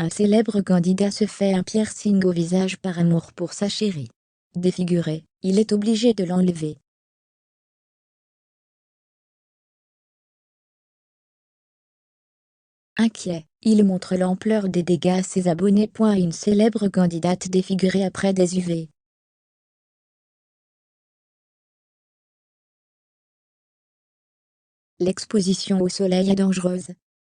Un célèbre candidat se fait un piercing au visage par amour pour sa chérie. Défiguré, il est obligé de l'enlever. Inquiet, il montre l'ampleur des dégâts à ses abonnés. Une célèbre candidate défigurée après des UV. L'exposition au soleil est dangereuse.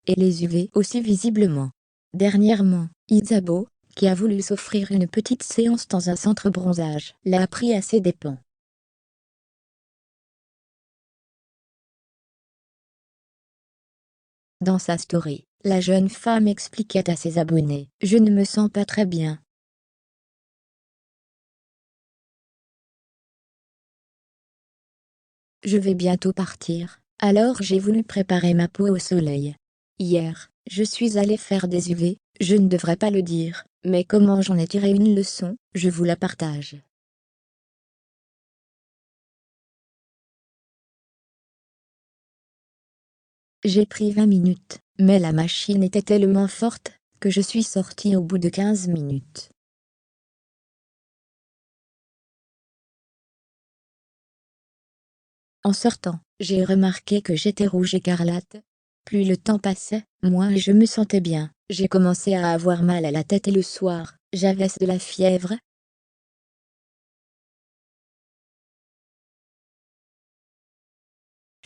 Et les UV aussi visiblement. Dernièrement, Isabeau, qui a voulu s'offrir une petite séance dans un centre bronzage, l'a appris à ses dépens. Dans sa story, la jeune femme expliquait à ses abonnés: « Je ne me sens pas très bien. Je vais bientôt partir, alors j'ai voulu préparer ma peau au soleil. Hier, je suis allée faire des UV, je ne devrais pas le dire, mais comment j'en ai tiré une leçon, je vous la partage. J'ai pris 20 minutes, mais la machine était tellement forte, que je suis sortie au bout de 15 minutes. En sortant, j'ai remarqué que j'étais rouge écarlate. Plus le temps passait, moins je me sentais bien. J'ai commencé à avoir mal à la tête et le soir, j'avais de la fièvre. »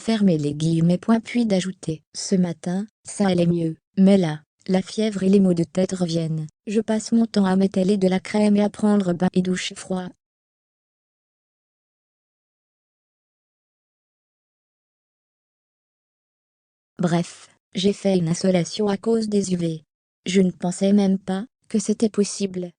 Fermez les guillemets. Puis d'ajouter: « Ce matin, ça allait mieux, mais là, la fièvre et les maux de tête reviennent. Je passe mon temps à m'étaler de la crème et à prendre bain et douche froid. » Bref, j'ai fait une insolation à cause des UV. Je ne pensais même pas que c'était possible.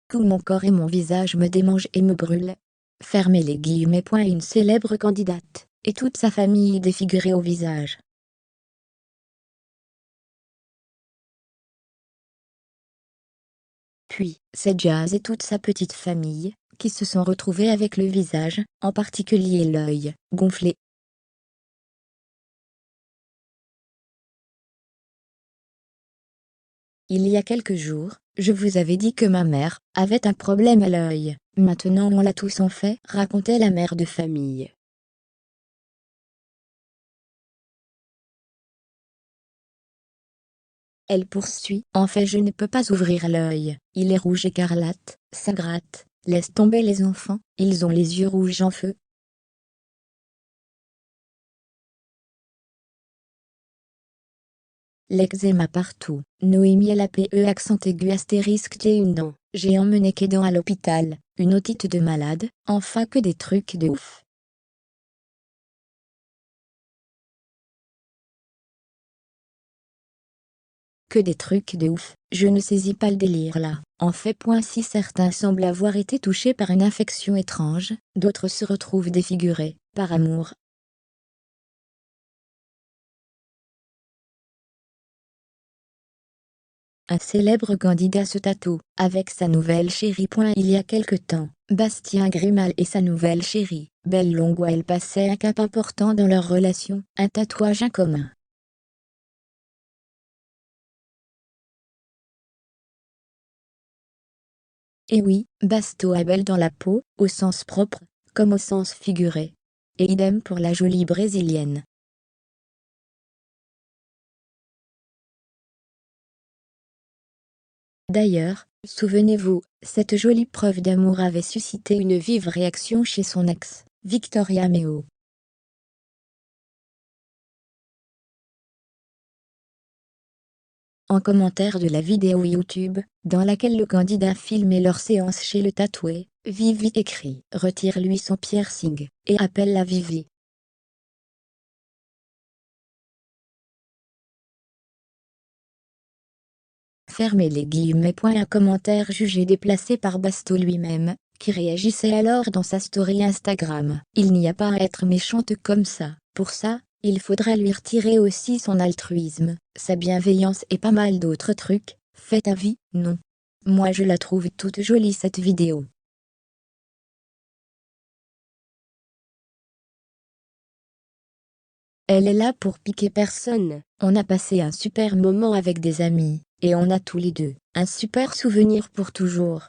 Tout mon corps et mon visage me démangent et me brûlent. Fermez les guillemets. Une célèbre candidate, et toute sa famille défigurée au visage. Puis, c'est Jazz et toute sa petite famille, qui se sont retrouvés avec le visage, en particulier l'œil, gonflé. Il y a quelques jours, je vous avais dit que ma mère avait un problème à l'œil. Maintenant on l'a tous en fait, racontait la mère de famille. Elle poursuit: « En fait je ne peux pas ouvrir l'œil, il est rouge écarlate, ça gratte, laisse tomber les enfants, ils ont les yeux rouges en feu. » L'eczéma partout. Noémie LAPE accent aigu astérisque j'ai une dent, j'ai emmené Kédan à l'hôpital, une otite de malade, enfin que des trucs de ouf. Que des trucs de ouf, je ne saisis pas le délire là, en fait. Si certains semblent avoir été touchés par une infection étrange, d'autres se retrouvent défigurés, par amour. Un célèbre candidat se tatoue, avec sa nouvelle chérie. Il y a quelque temps, Bastien Grimal et sa nouvelle chérie, Belle Longueuil passaient un cap important dans leur relation, un tatouage en commun. Et oui, Basto a belle dans la peau, au sens propre, comme au sens figuré. Et idem pour la jolie brésilienne. D'ailleurs, souvenez-vous, cette jolie preuve d'amour avait suscité une vive réaction chez son ex, Victoria Meo. En commentaire de la vidéo YouTube, dans laquelle le candidat filmait leur séance chez le tatoué, Vivi écrit: « Retire-lui son piercing, et appelle la Vivi. » Fermez les guillemets. Un commentaire jugé déplacé par Basto lui-même, qui réagissait alors dans sa story Instagram: « Il n'y a pas à être méchante comme ça, pour ça, il faudrait lui retirer aussi son altruisme, sa bienveillance et pas mal d'autres trucs, faites avis, non. Moi je la trouve toute jolie cette vidéo. » Elle est là pour piquer personne. On a passé un super moment avec des amis, et on a tous les deux un super souvenir pour toujours.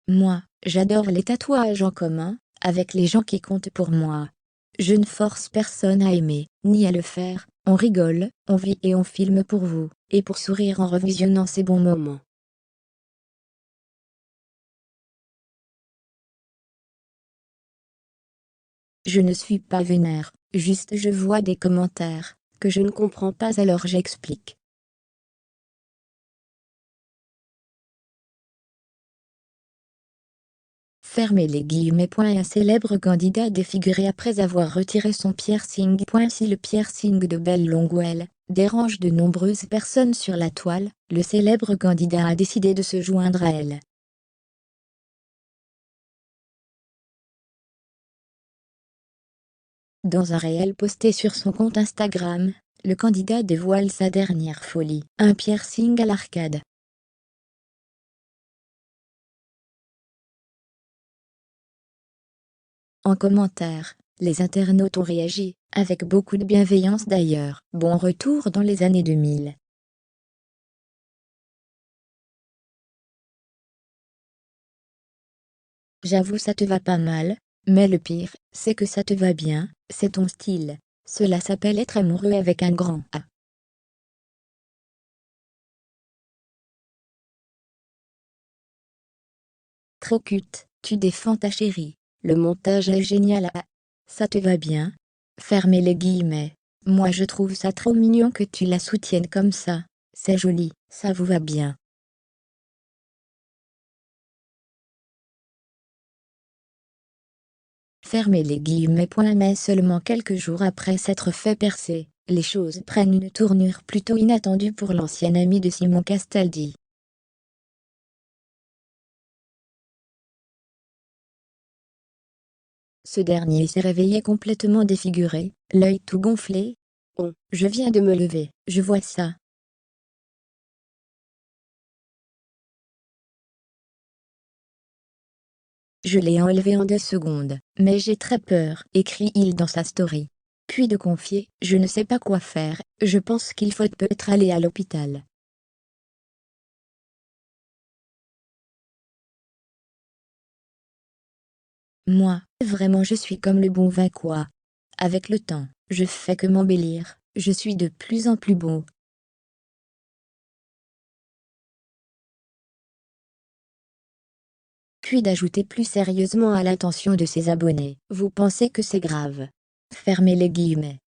Moi, j'adore les tatouages en commun, avec les gens qui comptent pour moi. Je ne force personne à aimer, ni à le faire, on rigole, on vit et on filme pour vous, et pour sourire en revisionnant ces bons moments. Je ne suis pas vénère, juste je vois des commentaires, que je ne comprends pas alors j'explique. Fermez les guillemets. Un célèbre candidat défiguré après avoir retiré son piercing. Si le piercing de Belle Longwell dérange de nombreuses personnes sur la toile, le célèbre candidat a décidé de se joindre à elle. Dans un réel posté sur son compte Instagram, le candidat dévoile sa dernière folie, un piercing à l'arcade. En commentaire, les internautes ont réagi, avec beaucoup de bienveillance d'ailleurs. Bon retour dans les années 2000. J'avoue ça te va pas mal, mais le pire, c'est que ça te va bien, c'est ton style. Cela s'appelle être amoureux avec un grand A. Trop cute, tu défends ta chérie. Le montage est génial. Ah, ça te va bien? Fermez les guillemets. Moi je trouve ça trop mignon que tu la soutiennes comme ça. C'est joli, ça vous va bien. Fermez les guillemets. Mais seulement quelques jours après s'être fait percer, les choses prennent une tournure plutôt inattendue pour l'ancien ami de Simon Castaldi. Ce dernier s'est réveillé complètement défiguré, l'œil tout gonflé. Oh, je viens de me lever, je vois ça. Je l'ai enlevé en 2 secondes, mais j'ai très peur, écrit-il dans sa story. Puis de confier, je ne sais pas quoi faire, je pense qu'il faut peut-être aller à l'hôpital. Moi, vraiment je suis comme le bon vin quoi. Avec le temps, je fais que m'embellir, je suis de plus en plus beau. Puis d'ajouter plus sérieusement à l'attention de ses abonnés. Vous pensez que c'est grave? Fermez les guillemets.